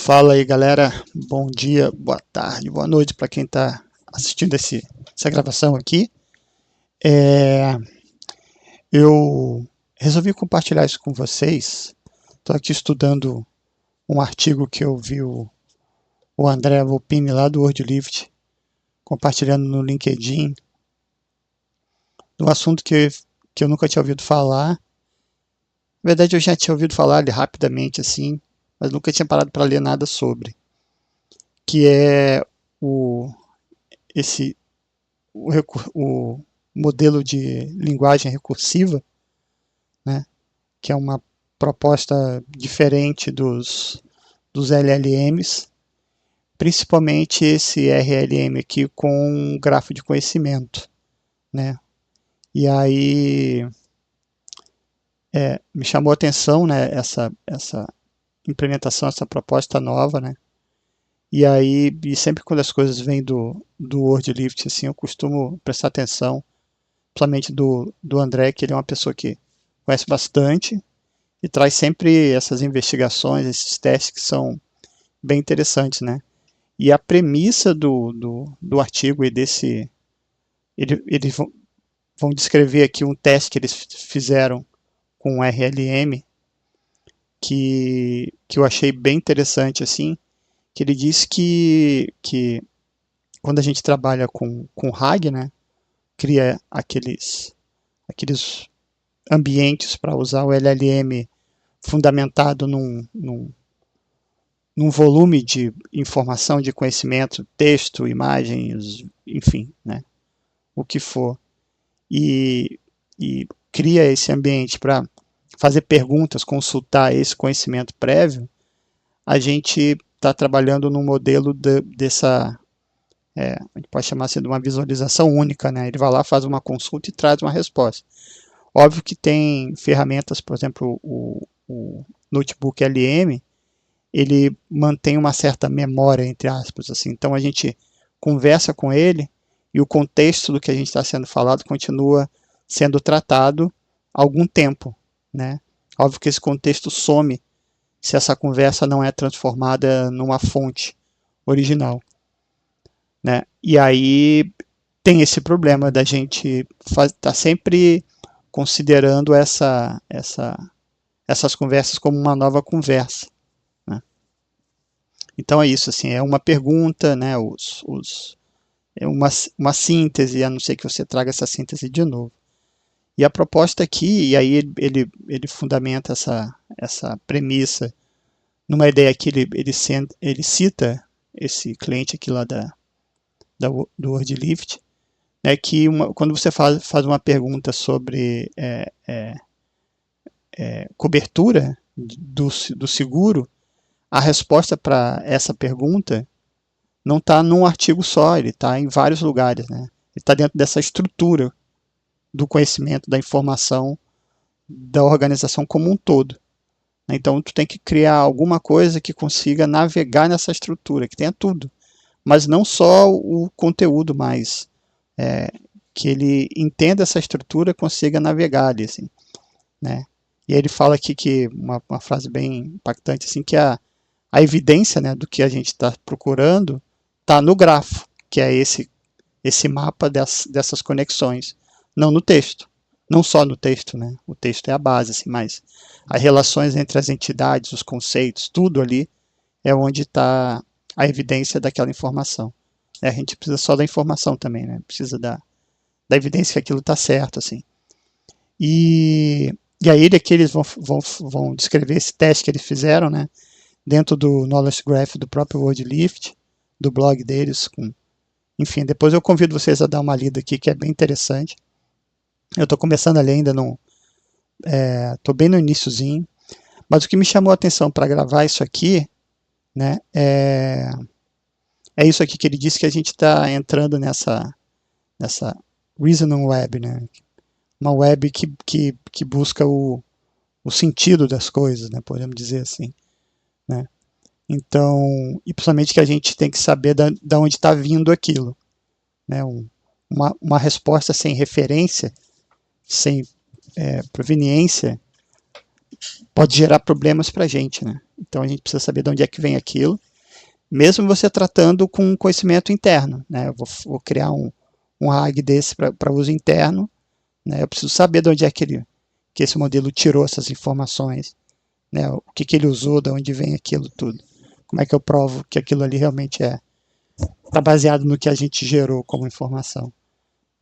Fala aí, galera. Bom dia, boa tarde, boa noite para quem está assistindo essa gravação aqui. Eu resolvi compartilhar isso com vocês. Estou aqui estudando um artigo que eu vi o André Volpini lá do WordLift compartilhando no LinkedIn, de um assunto que eu nunca tinha ouvido falar. Na verdade, eu já tinha ouvido falar ele rapidamente assim, mas nunca tinha parado para ler nada sobre, que é o modelo de linguagem recursiva, né, que é uma proposta diferente dos LLMs, principalmente esse RLM aqui com um grafo de conhecimento, né? E aí me chamou a atenção, né, essa implementação, essa proposta nova, né? E aí, sempre quando as coisas vêm do WordLift, assim, eu costumo prestar atenção, principalmente do André, que ele é uma pessoa que conhece bastante e traz sempre essas investigações, esses testes que são bem interessantes, né? E a premissa do artigo e eles vão descrever aqui um teste que eles fizeram com o RLM, que eu achei bem interessante, assim, que ele diz que quando a gente trabalha com RAG, né, cria aqueles ambientes para usar o LLM fundamentado num volume de informação, de conhecimento, texto, imagens, enfim, né, o que for, e cria esse ambiente para fazer perguntas, consultar esse conhecimento prévio. A gente está trabalhando num modelo dessa, a gente pode chamar assim de uma visualização única, né? Ele vai lá, faz uma consulta e traz uma resposta. Óbvio que tem ferramentas, por exemplo, o notebook LM, ele mantém uma certa memória, entre aspas, assim. Então a gente conversa com ele e o contexto do que a gente está sendo falado continua sendo tratado há algum tempo, né? Óbvio que esse contexto some se essa conversa não é transformada numa fonte original, né? E aí tem esse problema da gente estar sempre considerando essas conversas como uma nova conversa, né? Então é isso, assim, é uma pergunta, né? É uma síntese, a não ser que você traga essa síntese de novo. E a proposta aqui, e aí ele fundamenta essa premissa numa ideia que ele cita esse cliente aqui lá do WordLift, né, que quando você faz uma pergunta sobre cobertura do seguro, a resposta para essa pergunta não está num artigo só, ele está em vários lugares, né? Ele está dentro dessa estrutura do conhecimento, da informação, da organização como um todo. Então, tu tem que criar alguma coisa que consiga navegar nessa estrutura, que tenha tudo. Mas não só o conteúdo, mas que ele entenda essa estrutura e consiga navegar ali, assim, né? E aí ele fala aqui que uma frase bem impactante, assim, que a evidência, né, do que a gente está procurando está no grafo, que é esse mapa dessas conexões, não no texto. Não só no texto, né? O texto é a base, assim, mas as relações entre as entidades, os conceitos, tudo ali é onde está a evidência daquela informação. A gente precisa só da informação também, né? Precisa da evidência que aquilo está certo, assim. E aí aqui eles vão descrever esse teste que eles fizeram, né? Dentro do Knowledge Graph do próprio WordLift, do blog deles. Enfim, depois eu convido vocês a dar uma lida aqui, que é bem interessante. Eu estou começando a ler ainda, estou bem no iniciozinho, mas o que me chamou a atenção para gravar isso aqui, né, é isso aqui que ele disse, que a gente está entrando nessa Reasoning Web, né, uma web que busca o sentido das coisas, né, podemos dizer assim, né. Então, e principalmente que a gente tem que saber da onde está vindo aquilo, né, uma resposta sem referência, sem proveniência, pode gerar problemas para a gente, né? Então Então a gente precisa saber de onde é que vem aquilo, mesmo você tratando com conhecimento interno, né? Eu vou criar um RAG desse para uso interno, né? Eu preciso saber de onde é que esse modelo tirou essas informações, né? O que ele usou, de onde vem aquilo tudo. Como é que eu provo que aquilo ali realmente está baseado no que a gente gerou como informação,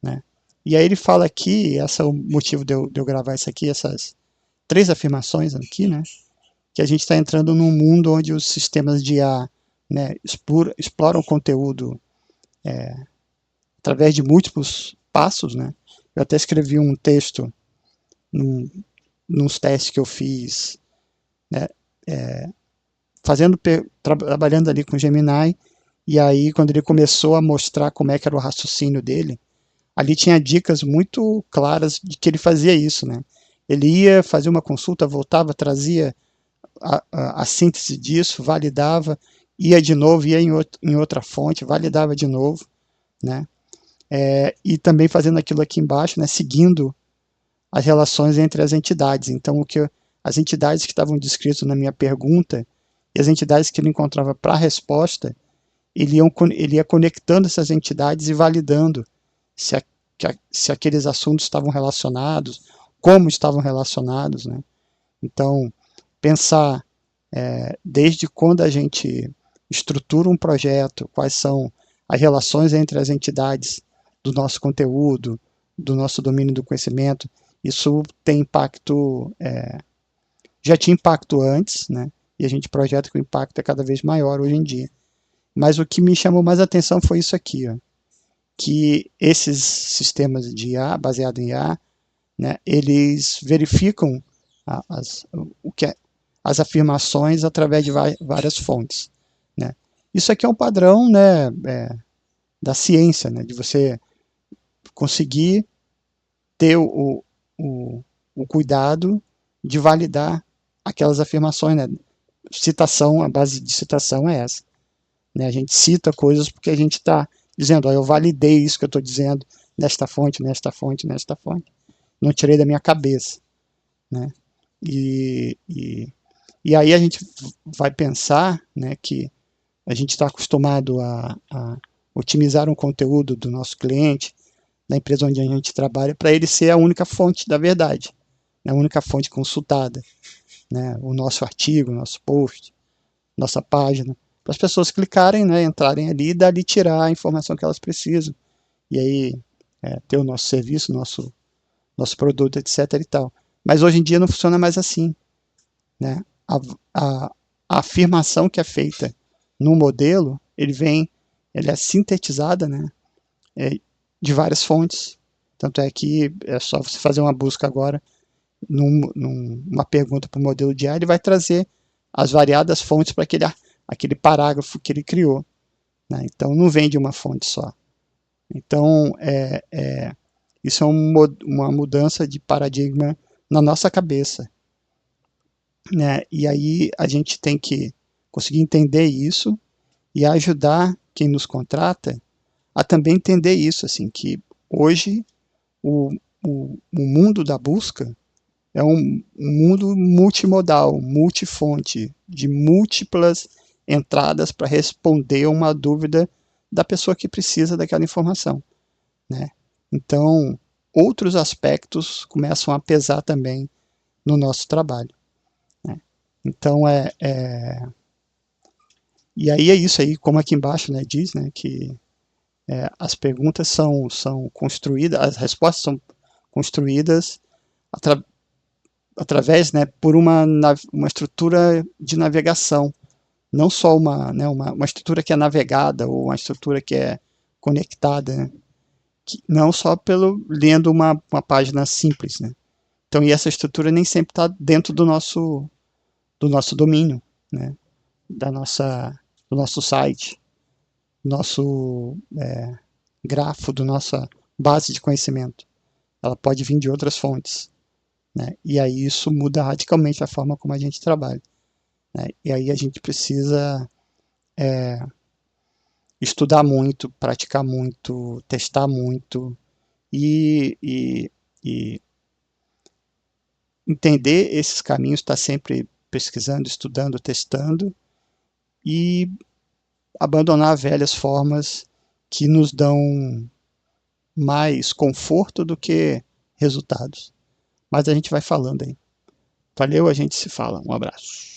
né? E aí ele fala aqui, esse é o motivo de eu gravar isso aqui, essas 3 afirmações aqui, né? Que a gente está entrando num mundo onde os sistemas de IA, né, exploram conteúdo através de múltiplos passos, né? Eu até escrevi um texto nos testes que eu fiz, né, trabalhando ali com o Gemini, e aí quando ele começou a mostrar como é que era o raciocínio dele, ali tinha dicas muito claras de que ele fazia isso, né? Ele ia fazer uma consulta, voltava, trazia a síntese disso, validava, ia de novo, ia em outra fonte, validava de novo, né? E também fazendo aquilo aqui embaixo, né? Seguindo as relações entre as entidades. Então, as entidades que estavam descritas na minha pergunta e as entidades que ele encontrava para a resposta, ele ia conectando essas entidades e validando se aqueles assuntos estavam relacionados, como estavam relacionados, né? Então, pensar desde quando a gente estrutura um projeto, quais são as relações entre as entidades do nosso conteúdo, do nosso domínio do conhecimento, isso tem impacto, já tinha impacto antes, né? E a gente projeta que o impacto é cada vez maior hoje em dia. Mas o que me chamou mais atenção foi isso aqui, ó, que esses sistemas de IA, baseado em IA, né, eles verificam as afirmações através de várias fontes, né? Isso aqui é um padrão, né, da ciência, né, de você conseguir ter o cuidado de validar aquelas afirmações, né? Citação, a base de citação é essa, né? A gente cita coisas porque a gente está dizendo, ó, eu validei isso que eu estou dizendo nesta fonte, nesta fonte, nesta fonte. Não tirei da minha cabeça, né? E aí a gente vai pensar, né, que a gente está acostumado a otimizar um conteúdo do nosso cliente, da empresa onde a gente trabalha, para ele ser a única fonte da verdade, né, a única fonte consultada, né, o nosso artigo, o nosso post, nossa página, para as pessoas clicarem, né, entrarem ali e dali tirar a informação que elas precisam. E aí ter o nosso serviço, nosso produto, etc. e tal. Mas hoje em dia não funciona mais assim, né? A afirmação que é feita no modelo, ele é sintetizada, né, de várias fontes. Tanto é que é só você fazer uma busca agora, numa pergunta para o modelo de IA, ele vai trazer as variadas fontes para aquele parágrafo que ele criou, né? Então não vem de uma fonte só. Então isso é uma mudança de paradigma na nossa cabeça, né? E aí a gente tem que conseguir entender isso e ajudar quem nos contrata a também entender isso, assim, que hoje o mundo da busca é um mundo multimodal, multifonte, de múltiplas entradas para responder uma dúvida da pessoa que precisa daquela informação, né? Então, outros aspectos começam a pesar também no nosso trabalho, né? Então, e aí é isso aí, como aqui embaixo, né, diz, né, que as perguntas são construídas, as respostas são construídas através, né, por uma estrutura de navegação, não só uma estrutura que é navegada ou uma estrutura que é conectada, né, não só lendo uma página simples, né. Então, e essa estrutura nem sempre está dentro do nosso domínio, né, do nosso site, nosso grafo, da nossa base de conhecimento. Ela pode vir de outras fontes, né? E aí isso muda radicalmente a forma como a gente trabalha, né? E aí a gente precisa estudar muito, praticar muito, testar muito e entender esses caminhos, estar sempre pesquisando, estudando, testando e abandonar velhas formas que nos dão mais conforto do que resultados. Mas a gente vai falando aí. Valeu, a gente se fala. Um abraço.